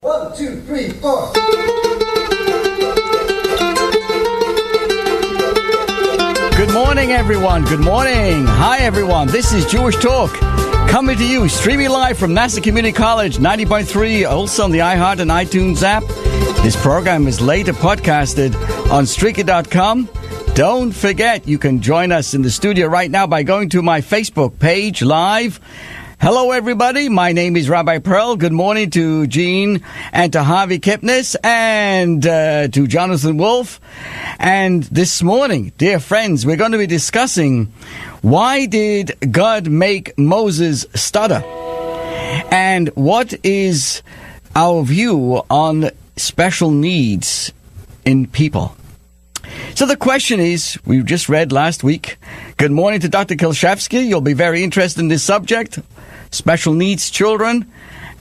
1, 2, 3, 4. Good morning, everyone. Good morning. Hi, everyone. This is Jewish Talk, coming to you, streaming live from Nassau Community College, 90.3, also on the iHeart and iTunes app. This program is later podcasted on Streaker.com. Don't forget, you can join us in the studio right now by going to my Facebook page live. Hello, everybody. My name is Rabbi Pearl. Good morning to Gene and to Harvey Kipnis and to Jonathan Wolf. And this morning, dear friends, we're going to be discussing why did God make Moses stutter? And what is our view on special needs in people? So the question is, we just read last week, good morning to Dr. Kilshevsky. You'll be very interested in this subject. Special needs children,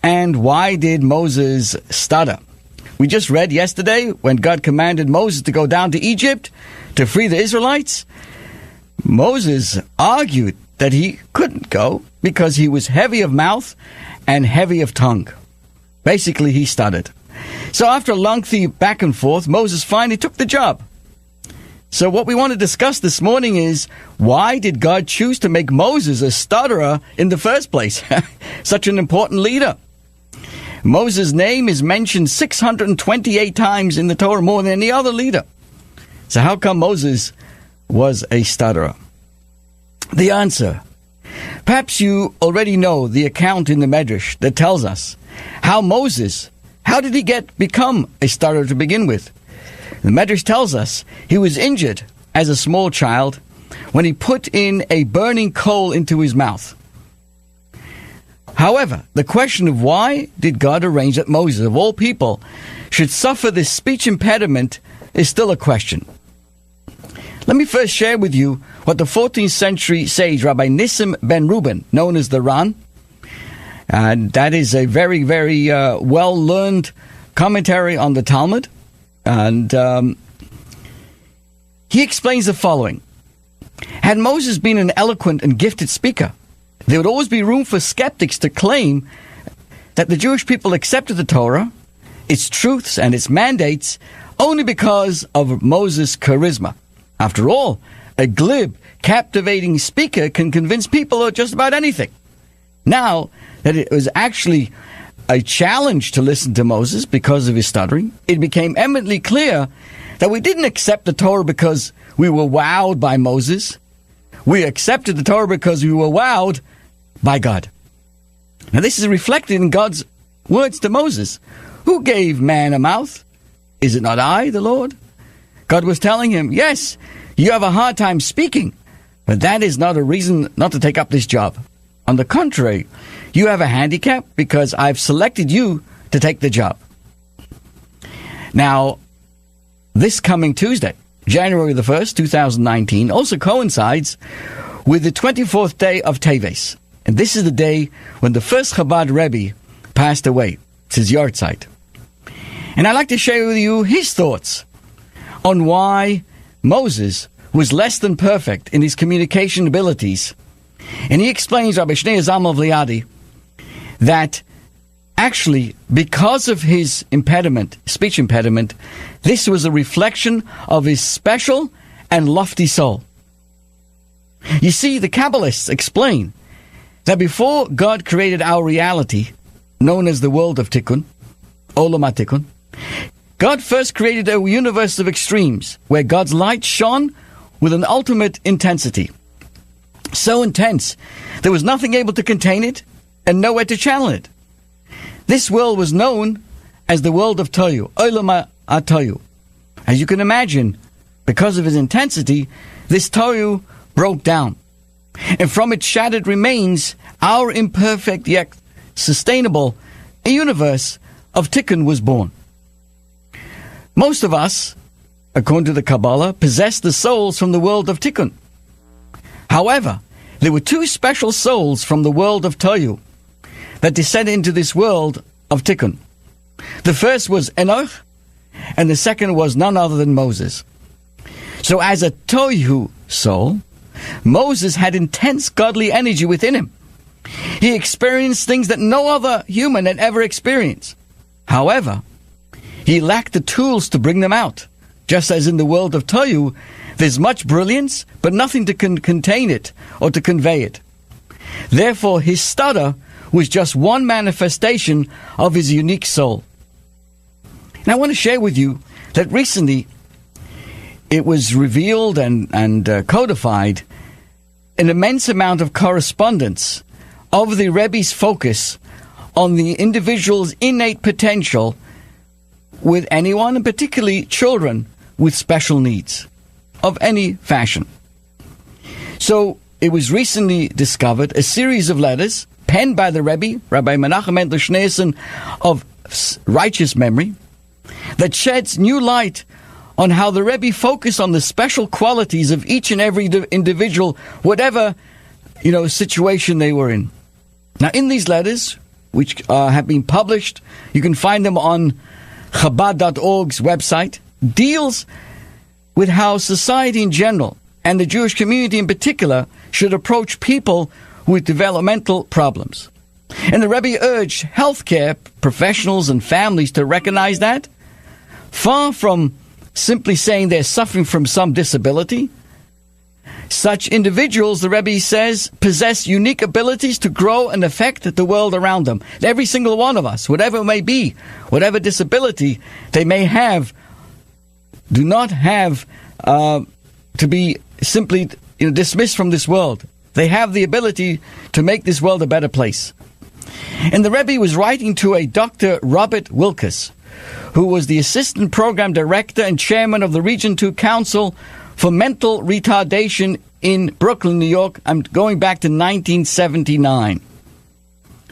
and why did Moses stutter? We just read yesterday when God commanded Moses to go down to Egypt to free the Israelites. Moses argued that he couldn't go because he was heavy of mouth and heavy of tongue. Basically, he stuttered. So after a lengthy back and forth, Moses finally took the job. So what we want to discuss this morning is, why did God choose to make Moses a stutterer in the first place? Such an important leader. Moses' name is mentioned 628 times in the Torah, more than any other leader. So how come Moses was a stutterer? The answer. Perhaps you already know the account in the Medrash that tells us how did he become a stutterer to begin with? The Medrash tells us he was injured as a small child when he put in a burning coal into his mouth. However, the question of why did God arrange that Moses, of all people, should suffer this speech impediment is still a question. Let me first share with you what the 14th century sage Rabbi Nissim ben Reuben, known as the Ran, and that is a very, very well-learned commentary on the Talmud. And he explains the following. Had Moses been an eloquent and gifted speaker, there would always be room for skeptics to claim that the Jewish people accepted the Torah, its truths and its mandates, only because of Moses' charisma. After all, a glib, captivating speaker can convince people of just about anything. Now that it was actually a challenge to listen to Moses because of his stuttering, it became eminently clear that we didn't accept the Torah because we were wowed by Moses. We accepted the Torah because we were wowed by God. Now this is reflected in God's words to Moses. Who gave man a mouth? Is it not I, the Lord? God was telling him, yes, you have a hard time speaking, but that is not a reason not to take up this job. On the contrary, you have a handicap because I've selected you to take the job. Now, this coming Tuesday, January the 1st, 2019, also coincides with the 24th day of Teves. And this is the day when the first Chabad Rebbe passed away. It's his yahrzeit. And I'd like to share with you his thoughts on why Moses was less than perfect in his communication abilities. And he explains, Rabbi Shneur Zalman of Liadi, that actually, because of his speech impediment, this was a reflection of his special and lofty soul. You see, the Kabbalists explain that before God created our reality, known as the world of Tikkun, Olam HaTikkun, God first created a universe of extremes, where God's light shone with an ultimate intensity. So intense, there was nothing able to contain it, and nowhere to channel it. This world was known as the world of Tohu, Olam HaTohu. As you can imagine, because of its intensity, this Tohu broke down. And from its shattered remains, our imperfect yet sustainable universe of Tikkun was born. Most of us, according to the Kabbalah, possess the souls from the world of Tikkun. However, there were two special souls from the world of Tohu that descended into this world of Tikkun. The first was Enoch, and the second was none other than Moses. So as a Tohu soul, Moses had intense godly energy within him. He experienced things that no other human had ever experienced. However, he lacked the tools to bring them out. Just as in the world of Tohu, there's much brilliance, but nothing to contain it or to convey it. Therefore, his stutter was just one manifestation of his unique soul. And I want to share with you that recently it was revealed and codified an immense amount of correspondence of the Rebbe's focus on the individual's innate potential with anyone, and particularly children with special needs of any fashion. So it was recently discovered a series of letters penned by the Rebbe, Rabbi Menachem Mendel Schneerson of righteous memory, that sheds new light on how the Rebbe focused on the special qualities of each and every individual, whatever situation they were in. Now, in these letters, which have been published, you can find them on Chabad.org's website, deals with how society in general, and the Jewish community in particular, should approach people with developmental problems. And the Rebbe urged healthcare professionals and families to recognize that, far from simply saying they're suffering from some disability, such individuals, the Rebbe says, possess unique abilities to grow and affect the world around them. Every single one of us, whatever it may be, whatever disability they may have, do not have to be simply dismissed from this world. They have the ability to make this world a better place. And the Rebbe was writing to a Dr. Robert Wilkes, who was the Assistant Program Director and Chairman of the Region 2 Council for Mental Retardation in Brooklyn, New York. I'm going back to 1979.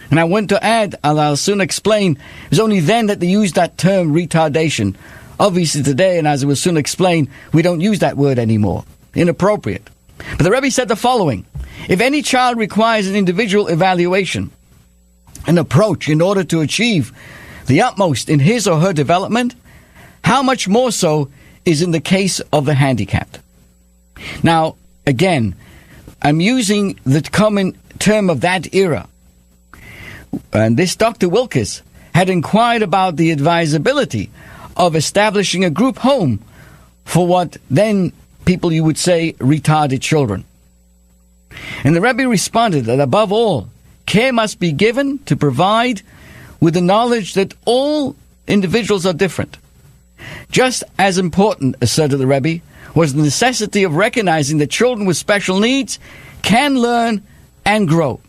And I want to add, I'll soon explain, it was only then that they used that term retardation. Obviously today, and as I will soon explain, we don't use that word anymore. Inappropriate. But the Rebbe said the following: if any child requires an individual evaluation, an approach in order to achieve the utmost in his or her development, how much more so is in the case of the handicapped. Now, again, I'm using the common term of that era. And this Dr. Wilkes had inquired about the advisability of establishing a group home for what then people you would say retarded children. And the Rebbe responded that above all, care must be given to provide with the knowledge that all individuals are different. Just as important, asserted the Rebbe, was the necessity of recognizing that children with special needs can learn and grow.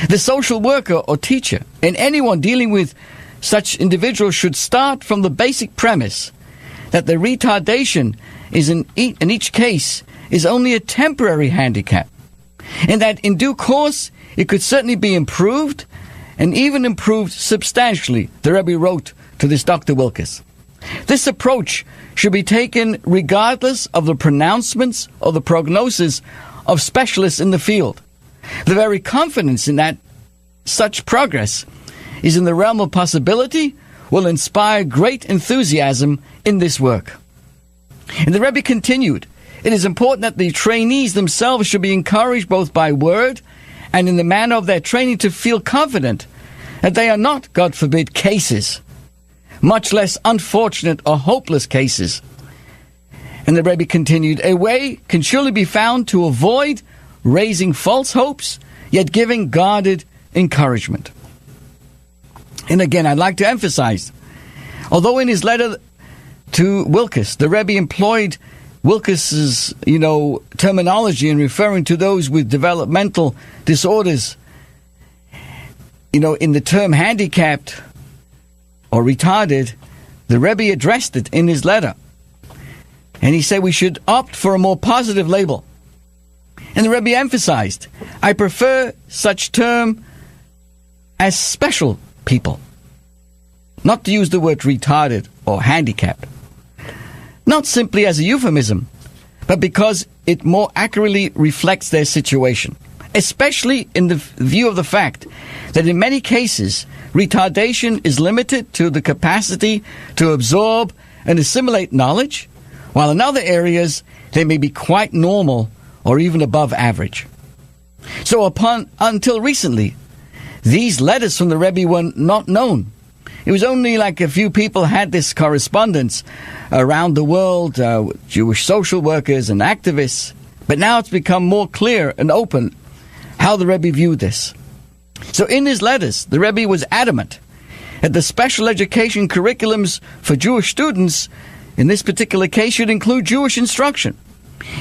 The social worker or teacher and anyone dealing with such individuals should start from the basic premise that the retardation is in each case is only a temporary handicap, and that in due course it could certainly be improved, and even improved substantially, the Rebbe wrote to this Dr. Wilkes. This approach should be taken regardless of the pronouncements or the prognosis of specialists in the field. The very confidence in that such progress is in the realm of possibility will inspire great enthusiasm in this work. And the Rebbe continued, it is important that the trainees themselves should be encouraged both by word and in the manner of their training to feel confident that they are not, God forbid, cases, much less unfortunate or hopeless cases. And the Rebbe continued, a way can surely be found to avoid raising false hopes, yet giving guarded encouragement. And again, I'd like to emphasize, although in his letter to Wilkes, the Rebbe employed Wilkes's, terminology in referring to those with developmental disorders, in the term handicapped or retarded, the Rebbe addressed it in his letter. And he said we should opt for a more positive label. And the Rebbe emphasized, I prefer such term as special people. Not to use the word retarded or handicapped. Not simply as a euphemism, but because it more accurately reflects their situation. Especially in the view of the fact that in many cases, retardation is limited to the capacity to absorb and assimilate knowledge, while in other areas they may be quite normal or even above average. So until recently, these letters from the Rebbe were not known. It was only like a few people had this correspondence around the world, Jewish social workers and activists. But now it's become more clear and open how the Rebbe viewed this. So in his letters, the Rebbe was adamant that the special education curriculums for Jewish students, in this particular case, should include Jewish instruction.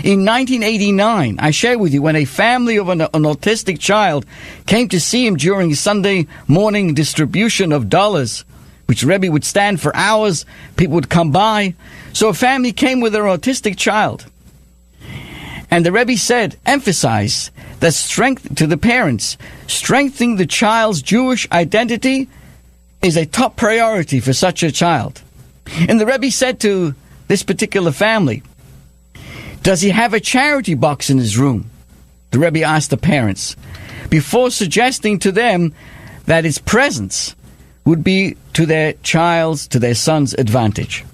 In 1989, I share with you, when a family of an autistic child came to see him during his Sunday morning distribution of dollars, which Rebbe would stand for hours, people would come by. So a family came with their autistic child. And the Rebbe said, emphasize that strength to the parents, strengthening the child's Jewish identity is a top priority for such a child. And the Rebbe said to this particular family, does he have a charity box in his room? The Rebbe asked the parents, before suggesting to them that its presence would be to their son's advantage.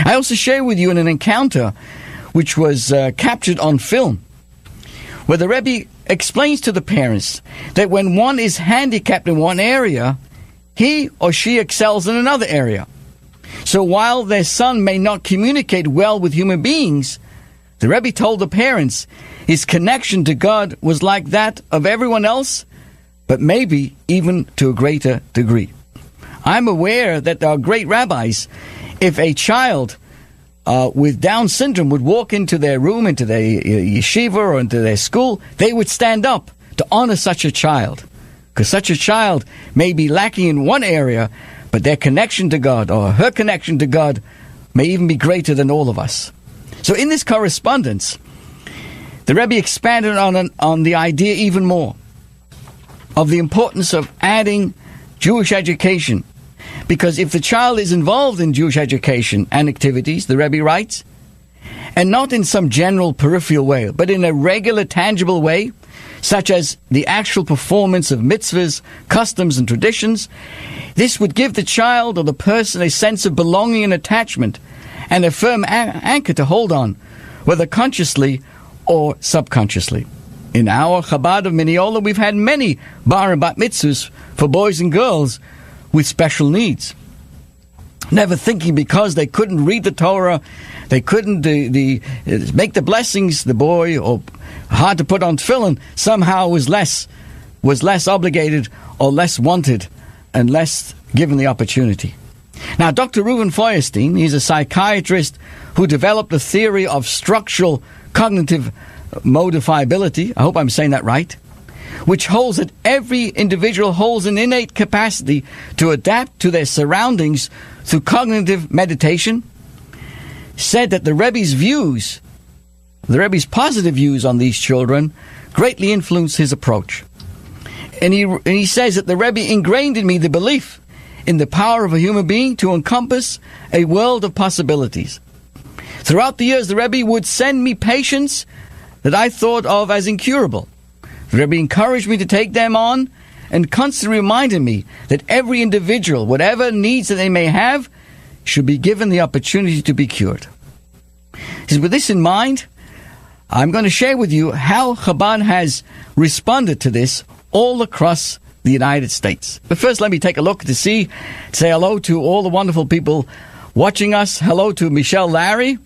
I also share with you an encounter which was captured on film, where the Rebbe explains to the parents that when one is handicapped in one area, he or she excels in another area. So while their son may not communicate well with human beings, the Rebbe told the parents his connection to God was like that of everyone else, but maybe even to a greater degree. I'm aware that there are great rabbis. If a child with Down syndrome would walk into their room, into their yeshiva or into their school, they would stand up to honor such a child. Because such a child may be lacking in one area, but their connection to God or her connection to God may even be greater than all of us. So in this correspondence, the Rebbe expanded on the idea even more of the importance of adding Jewish education. Because if the child is involved in Jewish education and activities, the Rebbe writes, and not in some general peripheral way, but in a regular, tangible way, such as the actual performance of mitzvahs, customs, and traditions, this would give the child or the person a sense of belonging and attachment, and a firm anchor to hold on, whether consciously or subconsciously. In our Chabad of Mineola, we've had many bar and bat mitzvahs for boys and girls with special needs. Never thinking because they couldn't read the Torah, they couldn't make the blessings, the boy, or hard to put on tefillin, somehow was less obligated or less wanted and less given the opportunity. Now, Dr. Reuven Feuerstein, he's a psychiatrist who developed the theory of structural cognitive modifiability, I hope I'm saying that right, which holds that every individual holds an innate capacity to adapt to their surroundings through cognitive meditation, said that the Rebbe's positive views on these children greatly influenced his approach. And he says that the Rebbe ingrained in me the belief in the power of a human being to encompass a world of possibilities. Throughout the years, the Rebbe would send me patients that I thought of as incurable. The Rebbe encouraged me to take them on and constantly reminded me that every individual, whatever needs that they may have, should be given the opportunity to be cured. So with this in mind, I'm going to share with you how Chabad has responded to this all across the United States. But first, let me take a look to say hello to all the wonderful people watching us. Hello to Michelle Larry.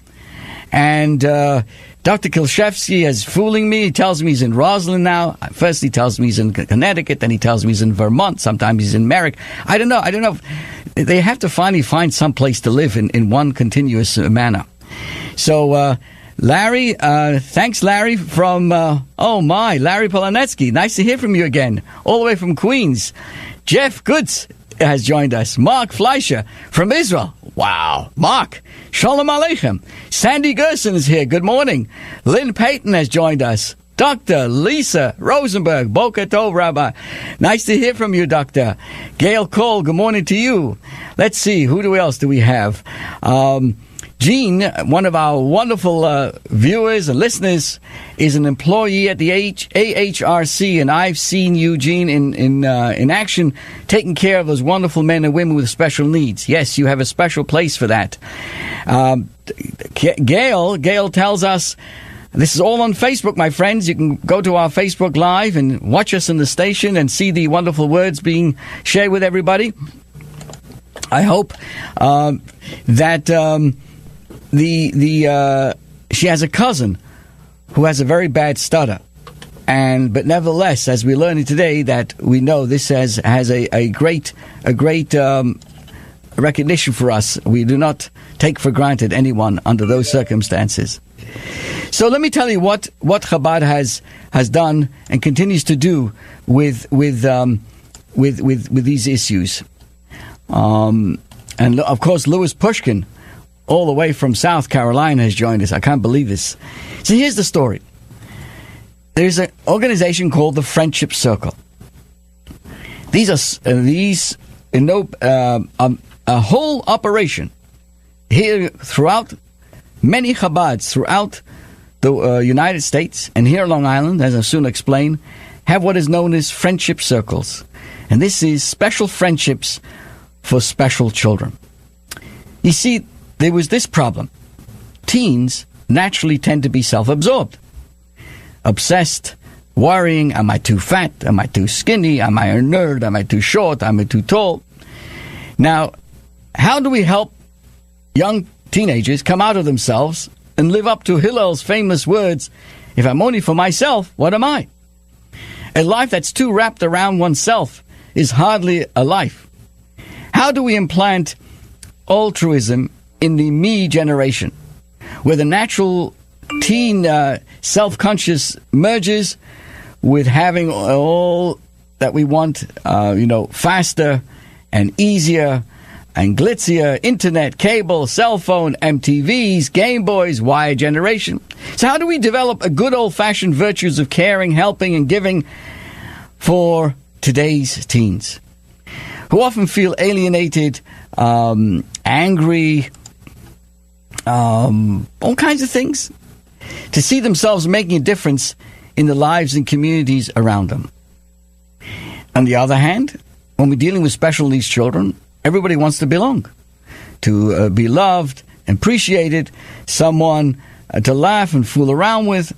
And Dr. Kilshevsky is fooling me. He tells me he's in Roslyn now. First he tells me he's in Connecticut, then he tells me he's in Vermont. Sometimes he's in Merrick. I don't know. They have to finally find some place to live in one continuous manner. So, Larry, thanks, Larry, from, Larry Polanetsky. Nice to hear from you again, all the way from Queens. Jeff Goods has joined us. Mark Fleischer from Israel. Wow. Mark, Shalom Aleichem. Sandy Gerson is here. Good morning. Lynn Payton has joined us. Dr. Lisa Rosenberg. Boker Tov, Rabbi. Nice to hear from you, Doctor. Gail Cole, good morning to you. Let's see, who else do we have? Jean, one of our wonderful viewers and listeners, is an employee at the AHRC, and I've seen you, Jean, in action, taking care of those wonderful men and women with special needs. Yes, you have a special place for that. Gail tells us, this is all on Facebook, my friends. You can go to our Facebook Live and watch us in the station and see the wonderful words being shared with everybody. I hope that she has a cousin who has a very bad stutter. But nevertheless, as we're learning today, that we know this has a great recognition for us. We do not take for granted anyone under those circumstances. So let me tell you what Chabad has done and continues to do with these issues. And of course, Louis Pushkin, all the way from South Carolina, has joined us. I can't believe this. So here's the story. There's an organization called the Friendship Circle. These a whole operation here throughout many Chabads throughout the United States and here on Long Island, as I'll soon explain, have what is known as friendship circles. And this is special friendships for special children. You see, there was this problem. Teens naturally tend to be self-absorbed, obsessed, worrying, am I too fat? Am I too skinny? Am I a nerd? Am I too short? Am I too tall? Now, how do we help young teenagers come out of themselves and live up to Hillel's famous words, if I'm only for myself, what am I? A life that's too wrapped around oneself is hardly a life. How do we implant altruism in the me generation, where the natural teen self-conscious merges with having all that we want, faster and easier and glitzier, internet, cable, cell phone, MTVs, Game Boys, wired generation. So how do we develop a good old-fashioned virtues of caring, helping, and giving for today's teens, who often feel alienated, angry, all kinds of things, to see themselves making a difference in the lives and communities around them? On the other hand, when we're dealing with special needs children, everybody wants to belong, to be loved, appreciated, someone to laugh and fool around with.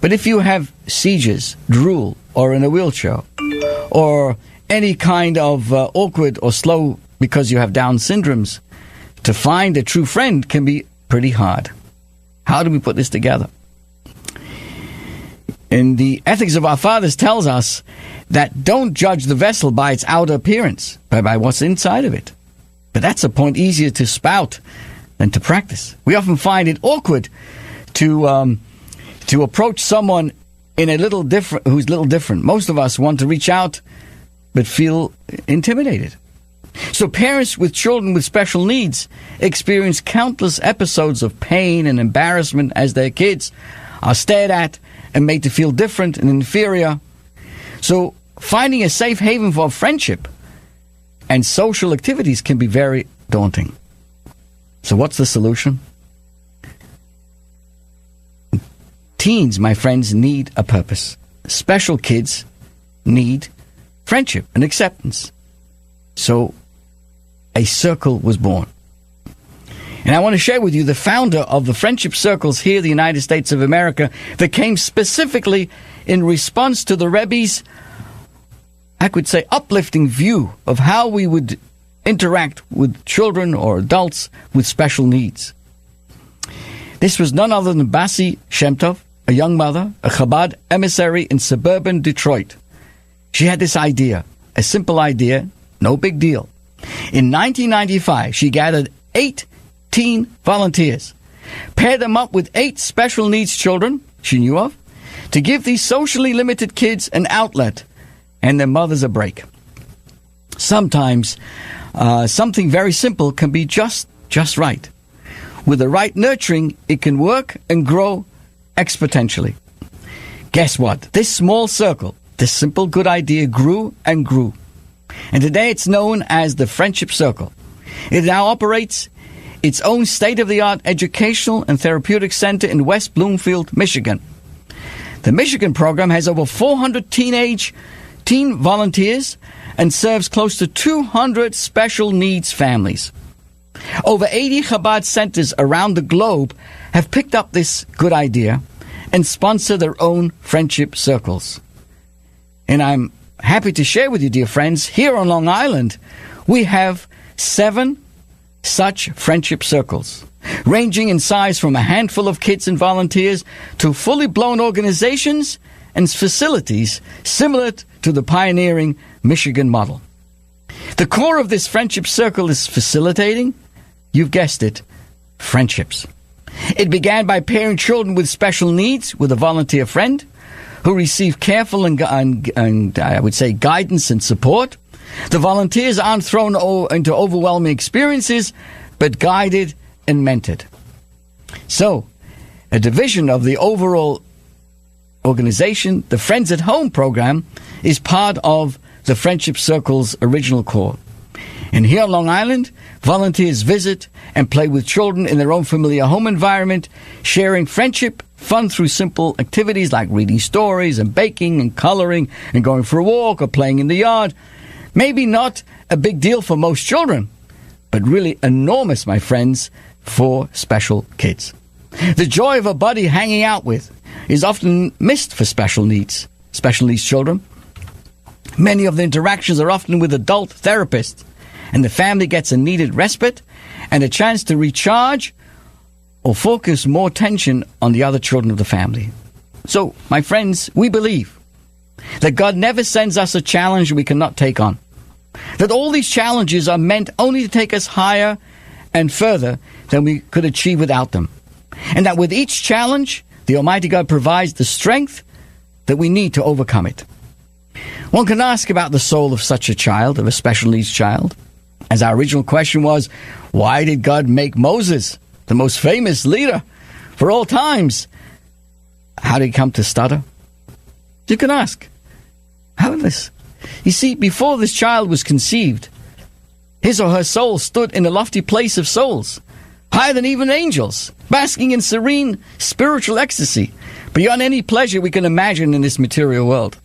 But if you have seizures, drool, or in a wheelchair, or any kind of awkward or slow because you have Down syndromes, to find a true friend can be pretty hard. How do we put this together? And the Ethics of Our Fathers tells us that don't judge the vessel by its outer appearance, but by what's inside of it. But that's a point easier to spout than to practice. We often find it awkward to approach someone who's a little different. Most of us want to reach out, but feel intimidated. So parents with children with special needs experience countless episodes of pain and embarrassment as their kids are stared at and made to feel different and inferior. So finding a safe haven for friendship and social activities can be very daunting. So what's the solution? Teens, my friends, need a purpose. Special kids need friendship and acceptance. So a circle was born. And I want to share with you the founder of the friendship circles here in the United States of America that came specifically in response to the Rebbe's, I could say, uplifting view of how we would interact with children or adults with special needs. This was none other than Basi Shem Tov, a young mother, a Chabad emissary in suburban Detroit. She had this idea, a simple idea, no big deal. In 1995, she gathered 8 teen volunteers, paired them up with 8 special needs children she knew of, to give these socially limited kids an outlet and their mothers a break. Sometimes something very simple can be just right. With the right nurturing, it can work and grow exponentially. Guess what? This small circle, this simple good idea grew and grew. And today it's known as the Friendship Circle. It now operates its own state-of-the-art educational and therapeutic center in West Bloomfield, Michigan. The Michigan program has over 400 teen volunteers and serves close to 200 special needs families. Over 80 Chabad centers around the globe have picked up this good idea and sponsor their own friendship circles. And I'm happy to share with you, dear friends, here on Long Island, We have 7 such friendship circles, ranging in size from a handful of kids and volunteers to fully blown organizations and facilities similar to the pioneering Michigan model. The core of this friendship circle is facilitating, you've guessed it, friendships. It began by pairing children with special needs with a volunteer friend who receive careful and I would say guidance and support. The volunteers aren't thrown into overwhelming experiences, but guided and mentored. So, a division of the overall organization, the Friends at Home program, is part of the Friendship Circle's original core. And here on Long Island, volunteers visit and play with children in their own familiar home environment, sharing friendship, fun through simple activities like reading stories and baking and coloring and going for a walk or playing in the yard. Maybe not a big deal for most children, but really enormous, my friends, for special kids. The joy of a buddy hanging out with is often missed for special needs children. Many of the interactions are often with adult therapists, and the family gets a needed respite and a chance to recharge or focus more attention on the other children of the family. So, my friends, we believe that God never sends us a challenge we cannot take on. That all these challenges are meant only to take us higher and further than we could achieve without them. And that with each challenge, the Almighty God provides the strength that we need to overcome it. One can ask about the soul of such a child, of a special needs child. As our original question was, why did God make Moses, the most famous leader for all times? How did he come to stutter? You can ask. How did this? You see, before this child was conceived, his or her soul stood in a lofty place of souls, higher than even angels, basking in serene spiritual ecstasy, beyond any pleasure we can imagine in this material world.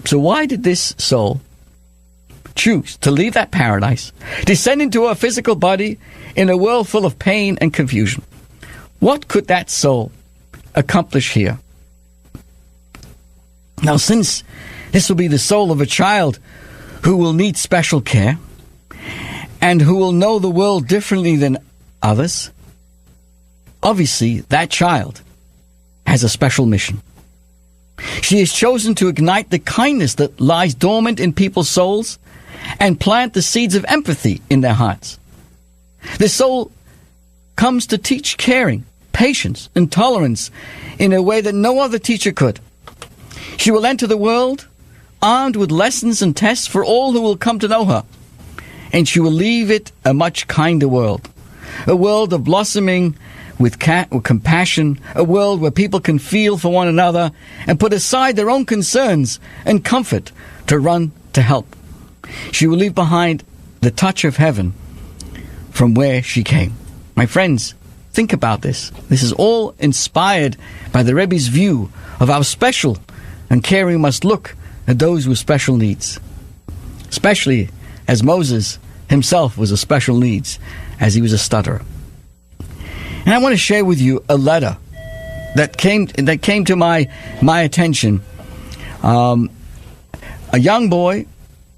So why did this soul choose to leave that paradise, descend into a physical body in a world full of pain and confusion? What could that soul accomplish here? Now, since this will be the soul of a child who will need special care and who will know the world differently than others, obviously that child has a special mission. She has chosen to ignite the kindness that lies dormant in people's souls and plant the seeds of empathy in their hearts. This soul comes to teach caring, patience, and tolerance in a way that no other teacher could. She will enter the world armed with lessons and tests for all who will come to know her, and she will leave it a much kinder world, a world of blossoming with compassion, a world where people can feel for one another and put aside their own concerns and comfort to run to help. She will leave behind the touch of heaven from where she came. My friends, think about this. This is all inspired by the Rebbe's view of how special and caring must look at those with special needs, especially as Moses himself was a special needs, as he was a stutterer. And I want to share with you a letter that came to my attention. A young boy,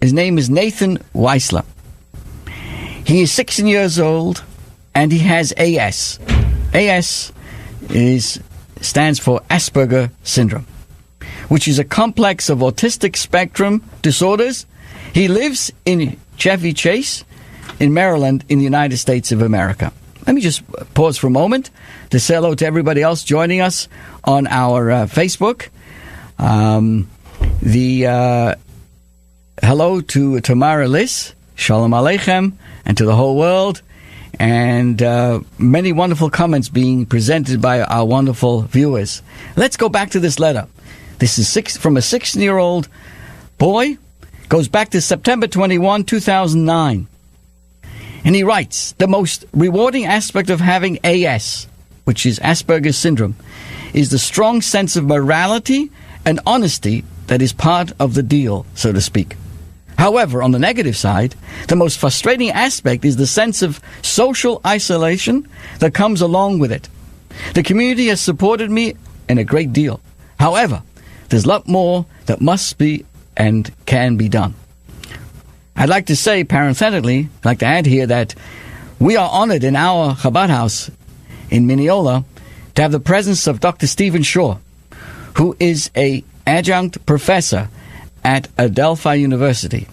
his name is Nathan Weissler. He is 16 years old, and he has AS. AS stands for Asperger syndrome, which is a complex of autistic spectrum disorders. He lives in Chevy Chase in Maryland in the United States of America. Let me just pause for a moment to say hello to everybody else joining us on our Facebook. Hello to Tamara Liss, Shalom Aleichem, and to the whole world, and many wonderful comments being presented by our wonderful viewers. Let's go back to this letter. This is from a 16-year-old boy, goes back to September 21, 2009. And he writes, the most rewarding aspect of having AS, which is Asperger's syndrome, is the strong sense of morality and honesty that is part of the deal, so to speak. However, on the negative side, the most frustrating aspect is the sense of social isolation that comes along with it. The community has supported me in a great deal. However, there's a lot more that must be and can be done. I'd like to say, parenthetically, I'd like to add here that we are honored in our Chabad house in Mineola to have the presence of Dr. Stephen Shaw, who is an adjunct professor at Adelphi University.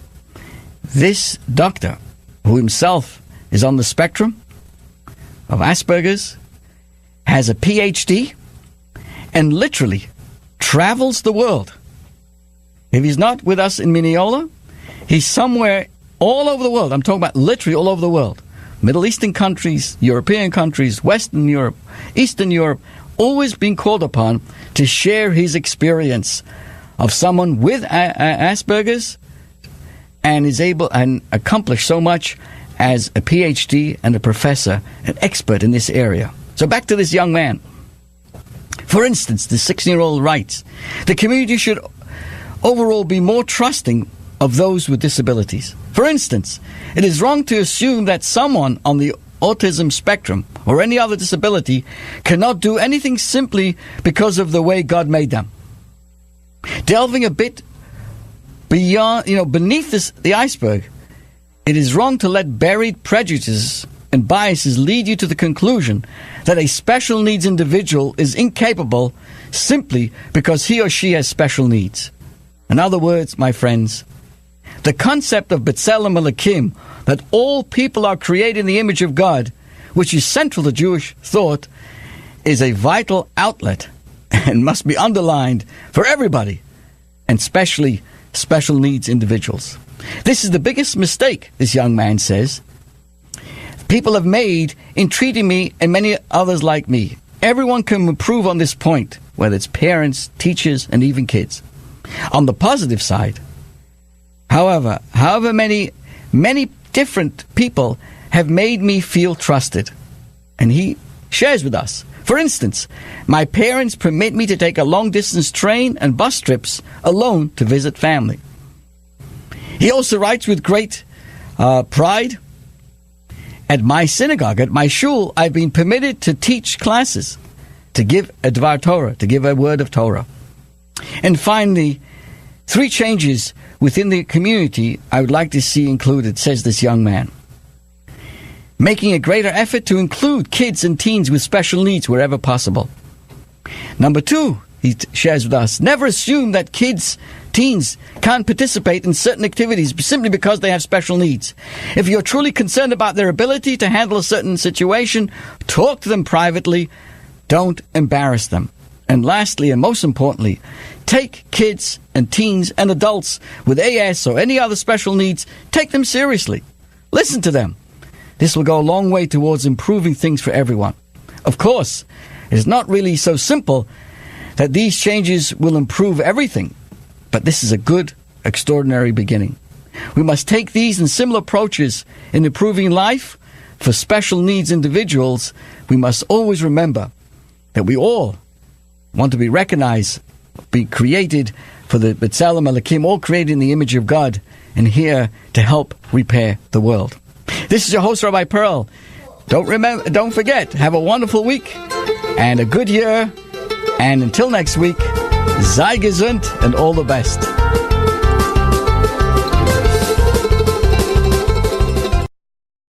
This doctor, who himself is on the spectrum of Asperger's, has a PhD, and literally travels the world. If he's not with us in Mineola, he's somewhere all over the world. I'm talking about literally all over the world. Middle Eastern countries, European countries, Western Europe, Eastern Europe, always being called upon to share his experience of someone with Asperger's, and is able and accomplish so much as a PhD and a professor, an expert in this area. So back to this young man. For instance, the 16-year-old writes, the community should overall be more trusting of those with disabilities. For instance, it is wrong to assume that someone on the autism spectrum or any other disability cannot do anything simply because of the way God made them. Delving a bit beyond, beneath the iceberg, it is wrong to let buried prejudices and biases lead you to the conclusion that a special needs individual is incapable simply because he or she has special needs. In other words, my friends, the concept of B'Tselem Elokim, that all people are created in the image of God, which is central to Jewish thought, is a vital outlet and must be underlined for everybody, and especially special needs individuals. This is the biggest mistake, this young man says, people have made in treating me and many others like me. Everyone can improve on this point, whether it's parents, teachers, and even kids. On the positive side, however many different people have made me feel trusted. And he shares with us. For instance, my parents permit me to take a long-distance train and bus trips alone to visit family. He also writes with great pride, at my synagogue, at my shul, I've been permitted to teach classes, to give a Dvar Torah, to give a word of Torah. And finally, 3 changes within the community I would like to see included, says this young man. Making a greater effort to include kids and teens with special needs wherever possible. Number 2, he shares with us, never assume that teens can't participate in certain activities simply because they have special needs. If you're truly concerned about their ability to handle a certain situation, talk to them privately. Don't embarrass them. And lastly, and most importantly, take kids and teens and adults with AS or any other special needs, take them seriously. Listen to them. This will go a long way towards improving things for everyone. Of course, it's not really so simple that these changes will improve everything, but this is a good, extraordinary beginning. We must take these and similar approaches in improving life for special needs individuals. We must always remember that we all want to be recognized, be created for the B'Tselem Elokim, all created in the image of God, and here to help repair the world. This is your host, Rabbi Pearl. Don't forget, have a wonderful week and a good year. And until next week, sei gesund and all the best.